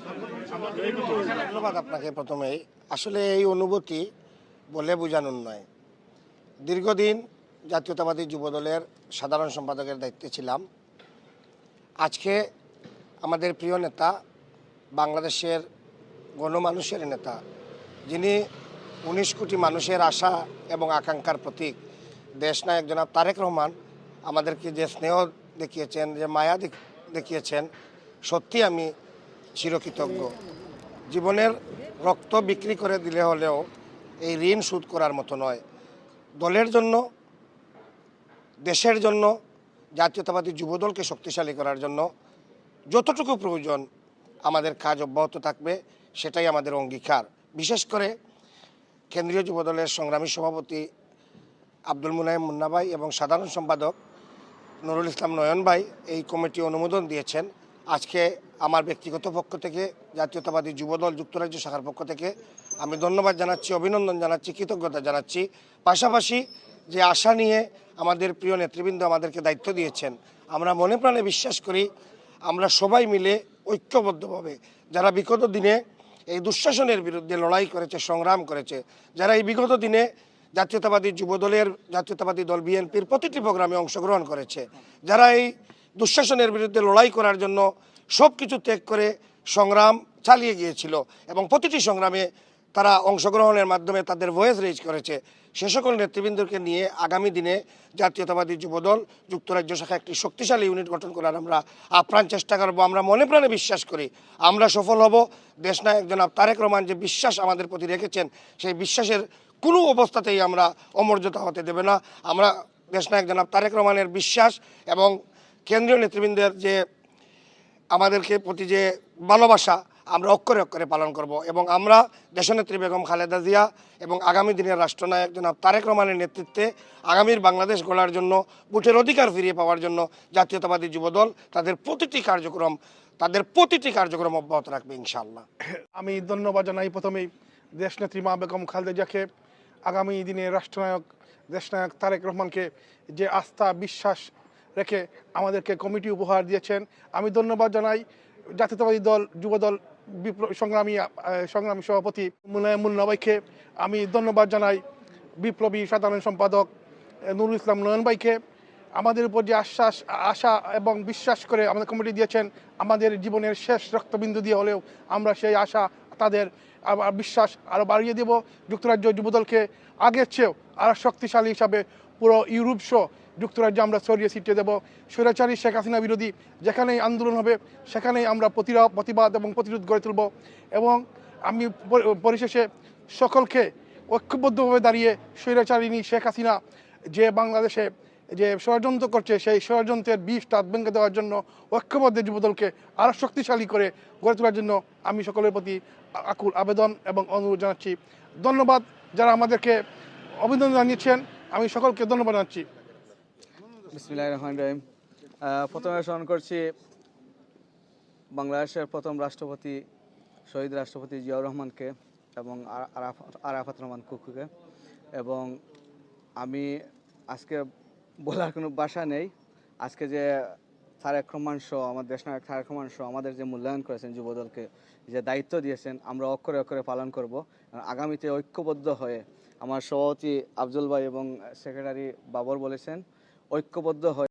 ধন্যবাদ আপনাকে। প্রথমেই আসলে এই অনুভূতি বলে বোঝানোর নয়। দীর্ঘদিন জাতীয়তাবাদী যুবদলের সাধারণ সম্পাদকের দায়িত্বে ছিলাম। আজকে আমাদের প্রিয় নেতা, বাংলাদেশের গণমানুষের নেতা, যিনি ১৯ কোটি মানুষের আশা এবং আকাঙ্ক্ষার প্রতীক, দেশনায়ক জনাব তারেক রহমান আমাদেরকে যে স্নেহ দেখিয়েছেন, যে মায়া দেখিয়েছেন, সত্যি আমি চিরকৃতজ্ঞ। জীবনের রক্ত বিক্রি করে দিলে হলেও এই ঋণ শোধ করার মতো নয়। দলের জন্য, দেশের জন্য, জাতীয়তাবাদী যুবদলকে শক্তিশালী করার জন্য যতটুকু প্রয়োজন আমাদের কাজ অব্যাহত থাকবে, সেটাই আমাদের অঙ্গীকার। বিশেষ করে কেন্দ্রীয় যুবদলের সংগ্রামী সভাপতি আব্দুল মুনাইম মুন্না ভাই এবং সাধারণ সম্পাদক নুরুল ইসলাম নয়ন ভাই এই কমিটি অনুমোদন দিয়েছেন। আজকে আমার ব্যক্তিগত পক্ষ থেকে, জাতীয়তাবাদী যুবদল যুক্তরাজ্য শাখার পক্ষ থেকে আমি ধন্যবাদ জানাচ্ছি, অভিনন্দন জানাচ্ছি, কৃতজ্ঞতা জানাচ্ছি। পাশাপাশি যে আশা নিয়ে আমাদের প্রিয় নেতৃবৃন্দ আমাদেরকে দায়িত্ব দিয়েছেন, আমরা মনে প্রাণে বিশ্বাস করি আমরা সবাই মিলে ঐক্যবদ্ধভাবে, যারা বিগত দিনে এই দুঃশাসনের বিরুদ্ধে লড়াই করেছে, সংগ্রাম করেছে, যারা এই বিগত দিনে জাতীয়তাবাদী যুবদলের, জাতীয়তাবাদী দল বিএনপির প্রতিটি প্রোগ্রামে অংশগ্রহণ করেছে, যারা এই দুঃশাসনের বিরুদ্ধে লড়াই করার জন্য সব কিছু ত্যাগ করে সংগ্রাম চালিয়ে গিয়েছিল এবং প্রতিটি সংগ্রামে তারা অংশগ্রহণের মাধ্যমে তাদের ভয়েস রেজ করেছে, সে সকল নেতৃবৃন্দকে নিয়ে আগামী দিনে জাতীয়তাবাদী যুবদল যুক্তরাজ্য শাখা একটি শক্তিশালী ইউনিট গঠন করার আমরা আপ্রাণ চেষ্টা করব। আমরা মনে প্রাণে বিশ্বাস করি আমরা সফল হব। দেশনায়ক জনাব তারেক রহমান যে বিশ্বাস আমাদের প্রতি রেখেছেন, সেই বিশ্বাসের কোনো অবস্থাতেই আমরা অমর্যাদা হতে দেবে না। আমরা দেশনায়ক জনাব তারেক রহমানের বিশ্বাস এবং কেন্দ্রীয় নেতৃবৃন্দের যে আমাদেরকে প্রতি যে ভালোবাসা, আমরা অক্ষরে অক্ষরে পালন করব এবং আমরা দেশনেত্রী বেগম খালেদা জিয়া এবং আগামী দিনের রাষ্ট্রনায়ক জনাব তারেক রহমানের নেতৃত্বে আগামীর বাংলাদেশ গড়ার জন্য, ভোটের অধিকার ফিরিয়ে পাওয়ার জন্য জাতীয়তাবাদী যুবদল তাদের প্রতিটি কার্যক্রম অব্যাহত রাখবে ইনশাআল্লাহ। আমি ধন্যবাদ জানাই প্রথমেই দেশনেত্রী মা বেগম খালেদা জিয়াকে, আগামী দিনের রাষ্ট্রনায়ক দেশনায়ক তারেক রহমানকে যে আস্থা বিশ্বাস রেখে আমাদেরকে কমিটি উপহার দিয়েছেন। আমি ধন্যবাদ জানাই জাতীয়তাবাদী দল যুবদল সংগ্রামী সভাপতি মুনাইম মুন্না ভাইকে। আমি ধন্যবাদ জানাই বিপ্লবী সাধারণ সম্পাদক নুরুল ইসলাম নয়ন ভাইকে। আমাদের উপর যে আশা এবং বিশ্বাস করে আমাদের কমিটি দিয়েছেন, আমাদের জীবনের শেষ রক্তবিন্দু দিয়ে হলেও আমরা সেই আশা, তাদের বিশ্বাস আরও বাড়িয়ে দেব। যুক্তরাজ্য যুবদলকে আগের চেয়েও আরও শক্তিশালী হিসাবে পুরো ইউরোপ সহ যুক্তরাজ্যে আমরা ছড়িয়ে ছিটিয়ে দেব। স্বৈরাচারী শেখ হাসিনা বিরোধী যেখানেই আন্দোলন হবে, সেখানেই আমরা প্রতিবাদ এবং প্রতিরোধ গড়ে তুলব। এবং আমি পরিশেষে সকলকে ঐক্যবদ্ধভাবে দাঁড়িয়ে স্বৈরাচারিণী শেখ হাসিনা যে বাংলাদেশে যে ষড়যন্ত্র করছে, সেই ষড়যন্ত্রের বিষটা ভেঙে দেওয়ার জন্য ঐক্যবদ্ধ যুবদলকে আরও শক্তিশালী করে গড়ে তোলার জন্য আমি সকলের প্রতি আকুল আবেদন এবং অনুরোধ জানাচ্ছি। ধন্যবাদ যারা আমাদেরকে অভিনন্দন জানিয়েছেন, আমি সকলকে ধন্যবাদ জানাচ্ছি। বিসমিল্লাহির রহমানির রহিম। প্রথমে স্মরণ করছি বাংলাদেশের প্রথম রাষ্ট্রপতি শহীদ রাষ্ট্রপতি জিয়াউর রহমানকে এবং আরাফাত রহমান কুকুকে। এবং আমি আজকে বলার কোনো ভাষা নেই। আজকে যে তারেক রহমান সহ আমার দেশনায়ক তারেক রহমান সহ আমাদের যে মূল্যায়ন করেছেন, যুবদলকে যে দায়িত্ব দিয়েছেন, আমরা অক্ষরে অক্ষরে পালন করব। আগামীতে ঐক্যবদ্ধ হয়ে, আমার সভাপতি আফজল ভাই এবং সেক্রেটারি বাবর বলেছেন, ঐক্যবদ্ধ হয়ে